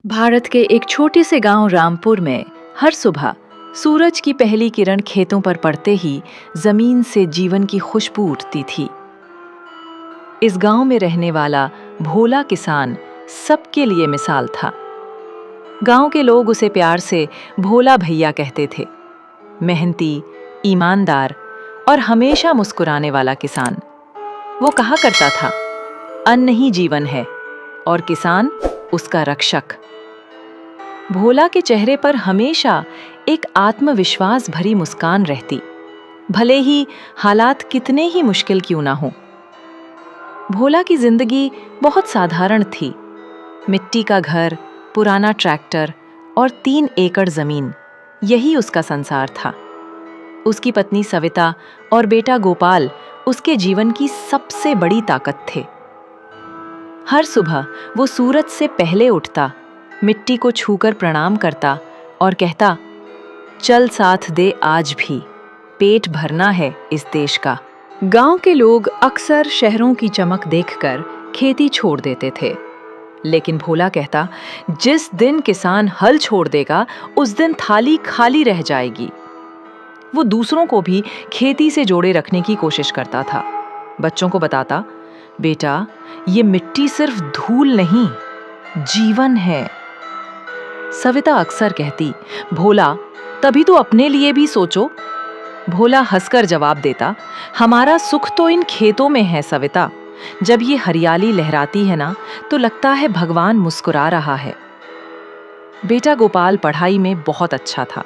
भारत के एक छोटे से गांव रामपुर में हर सुबह सूरज की पहली किरण खेतों पर पड़ते ही जमीन से जीवन की खुशबू उठती थी। इस गांव में रहने वाला भोला किसान सबके लिए मिसाल था। गांव के लोग उसे प्यार से भोला भैया कहते थे। मेहनती, ईमानदार और हमेशा मुस्कुराने वाला किसान। वो कहा करता था, अन्न ही जीवन है और किसान उसका रक्षक। भोला के चेहरे पर हमेशा एक आत्मविश्वास भरी मुस्कान रहती, भले ही हालात कितने ही मुश्किल क्यों ना हो। भोला की जिंदगी बहुत साधारण थी। मिट्टी का घर, पुराना ट्रैक्टर और 3 एकड़ जमीन, यही उसका संसार था। उसकी पत्नी सविता और बेटा गोपाल उसके जीवन की सबसे बड़ी ताकत थे। हर सुबह वो सूरज से पहले उठता, मिट्टी को छूकर प्रणाम करता और कहता, चल साथ दे आज भी, पेट भरना है इस देश का। गांव के लोग अक्सर शहरों की चमक देखकर खेती छोड़ देते थे, लेकिन भोला कहता, जिस दिन किसान हल छोड़ देगा उस दिन थाली खाली रह जाएगी। वो दूसरों को भी खेती से जोड़े रखने की कोशिश करता था। बच्चों को बताता, बेटा ये मिट्टी सिर्फ धूल नहीं, जीवन है। सविता अक्सर कहती, भोला तभी तो अपने लिए भी सोचो। भोला हंसकर जवाब देता, हमारा सुख तो इन खेतों में है सविता। जब ये हरियाली लहराती है ना, तो लगता है भगवान मुस्कुरा रहा है। बेटा गोपाल पढ़ाई में बहुत अच्छा था।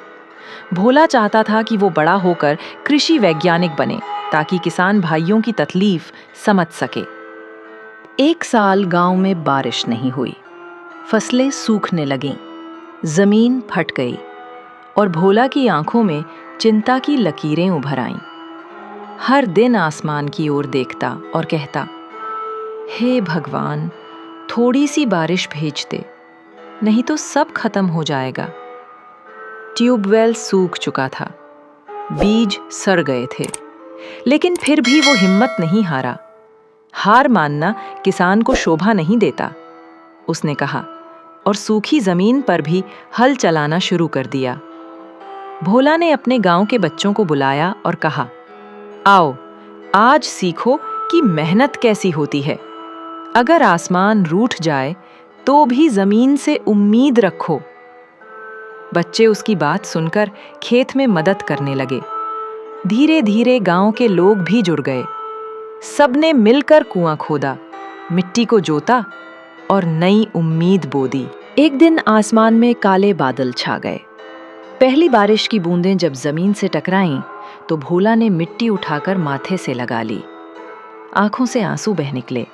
भोला चाहता था कि वो बड़ा होकर कृषि वैज्ञानिक बने, ताकि किसान भाइयों की तकलीफ समझ सके। एक साल गांव में बारिश नहीं हुई, फसलें सूखने लगीं, जमीन फट गई और भोला की आंखों में चिंता की लकीरें उभर आईं। हर दिन आसमान की ओर देखता और कहता, हे भगवान, थोड़ी सी बारिश भेज दे, नहीं तो सब खत्म हो जाएगा। ट्यूबवेल सूख चुका था, बीज सड़ गए थे, लेकिन फिर भी वो हिम्मत नहीं हारा। हार मानना किसान को शोभा नहीं देता, उसने कहा, और सूखी जमीन पर भी हल चलाना शुरू कर दिया। भोला ने अपने गांव के बच्चों को बुलाया और कहा, आओ आज सीखो कि मेहनत कैसी होती है। अगर आसमान रूठ जाए तो भी जमीन से उम्मीद रखो। बच्चे उसकी बात सुनकर खेत में मदद करने लगे। धीरे धीरे गांव के लोग भी जुड़ गए। सबने मिलकर कुआं खोदा, मिट्टी को जोता और नई उम्मीद बो दी। एक दिन आसमान में काले बादल छा गए। पहली बारिश की बूंदें जब जमीन से टकराईं, तो भोला ने मिट्टी उठाकर माथे से लगा ली। आंखों से आंसू बह निकले,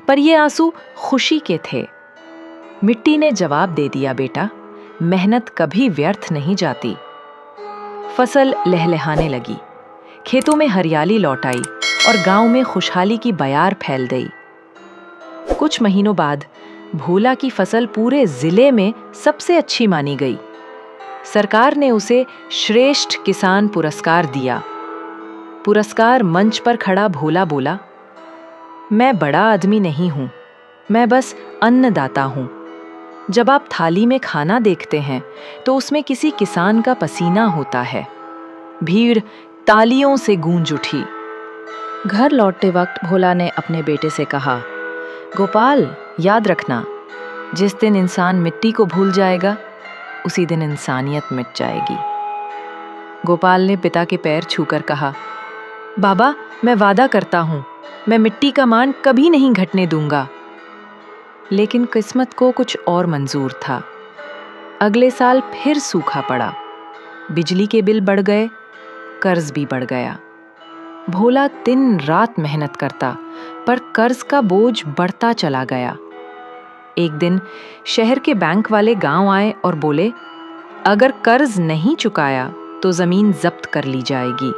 पर ये आंसू खुशी के थे। मिट्टी ने जवाब दे दिया, बेटा, मेहनत कभी व्यर्थ नहीं जाती। फसल लहलहाने लगी, खेतों में हरियाली लौट आई और गांव में खुशहाली की बयार फैल गई। कुछ महीनों बाद भोला की फसल पूरे जिले में सबसे अच्छी मानी गई। सरकार ने उसे श्रेष्ठ किसान पुरस्कार दिया। पुरस्कार मंच पर खड़ा भोला बोला, मैं बड़ा आदमी नहीं हूं, मैं बस अन्नदाता हूं। जब आप थाली में खाना देखते हैं तो उसमें किसी किसान का पसीना होता है। भीड़ तालियों से गूंज उठी। घर लौटते वक्त भोला ने अपने बेटे से कहा, गोपाल, याद रखना, जिस दिन इंसान मिट्टी को भूल जाएगा उसी दिन इंसानियत मिट जाएगी। गोपाल ने पिता के पैर छूकर कहा, बाबा, मैं वादा करता हूं, मैं मिट्टी का मान कभी नहीं घटने दूंगा। लेकिन किस्मत को कुछ और मंजूर था। अगले साल फिर सूखा पड़ा, बिजली के बिल बढ़ गए, कर्ज भी बढ़ गया। भोला दिन रात मेहनत करता, पर कर्ज का बोझ बढ़ता चला गया। एक दिन शहर के बैंक वाले गांव आए और बोले, अगर कर्ज नहीं चुकाया तो जमीन जब्त कर ली जाएगी।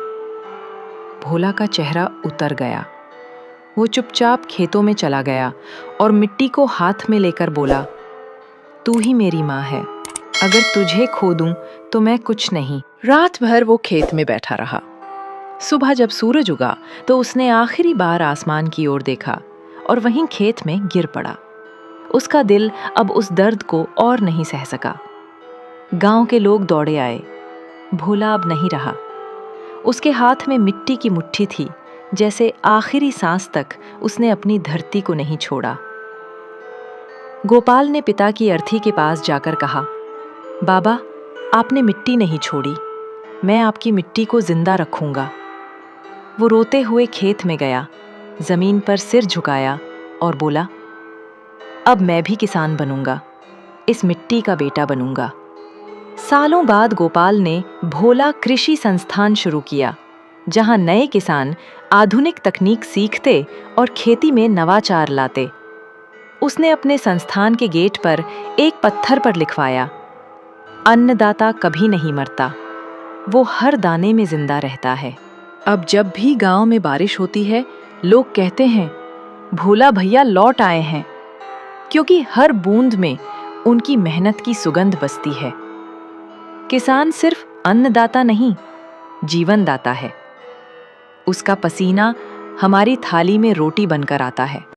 भोला का चेहरा उतर गया। वो चुपचाप खेतों में चला गया और मिट्टी को हाथ में लेकर बोला, तू ही मेरी माँ है, अगर तुझे खो दूं तो मैं कुछ नहीं। रात भर वो खेत में बैठा रहा। सुबह जब सूरज उगा तो उसने आखिरी बार आसमान की ओर देखा और वहीं खेत में गिर पड़ा। उसका दिल अब उस दर्द को और नहीं सह सका। गांव के लोग दौड़े आए। भोला अब नहीं रहा। उसके हाथ में मिट्टी की मुट्ठी थी, जैसे आखिरी सांस तक उसने अपनी धरती को नहीं छोड़ा। गोपाल ने पिता की अर्थी के पास जाकर कहा, बाबा, आपने मिट्टी नहीं छोड़ी, मैं आपकी मिट्टी को जिंदा रखूंगा। वो रोते हुए खेत में गया, जमीन पर सिर झुकाया और बोला, अब मैं भी किसान बनूंगा, इस मिट्टी का बेटा बनूंगा। सालों बाद गोपाल ने भोला कृषि संस्थान शुरू किया, जहां नए किसान आधुनिक तकनीक सीखते और खेती में नवाचार लाते। उसने अपने संस्थान के गेट पर एक पत्थर पर लिखवाया, अन्नदाता कभी नहीं मरता, वो हर दाने में जिंदा रहता है। अब जब भी गांव में बारिश होती है, लोग कहते हैं, भोला भैया लौट आए हैं, क्योंकि हर बूंद में उनकी मेहनत की सुगंध बसती है। किसान सिर्फ अन्नदाता नहीं, जीवन दाता है। उसका पसीना हमारी थाली में रोटी बनकर आता है।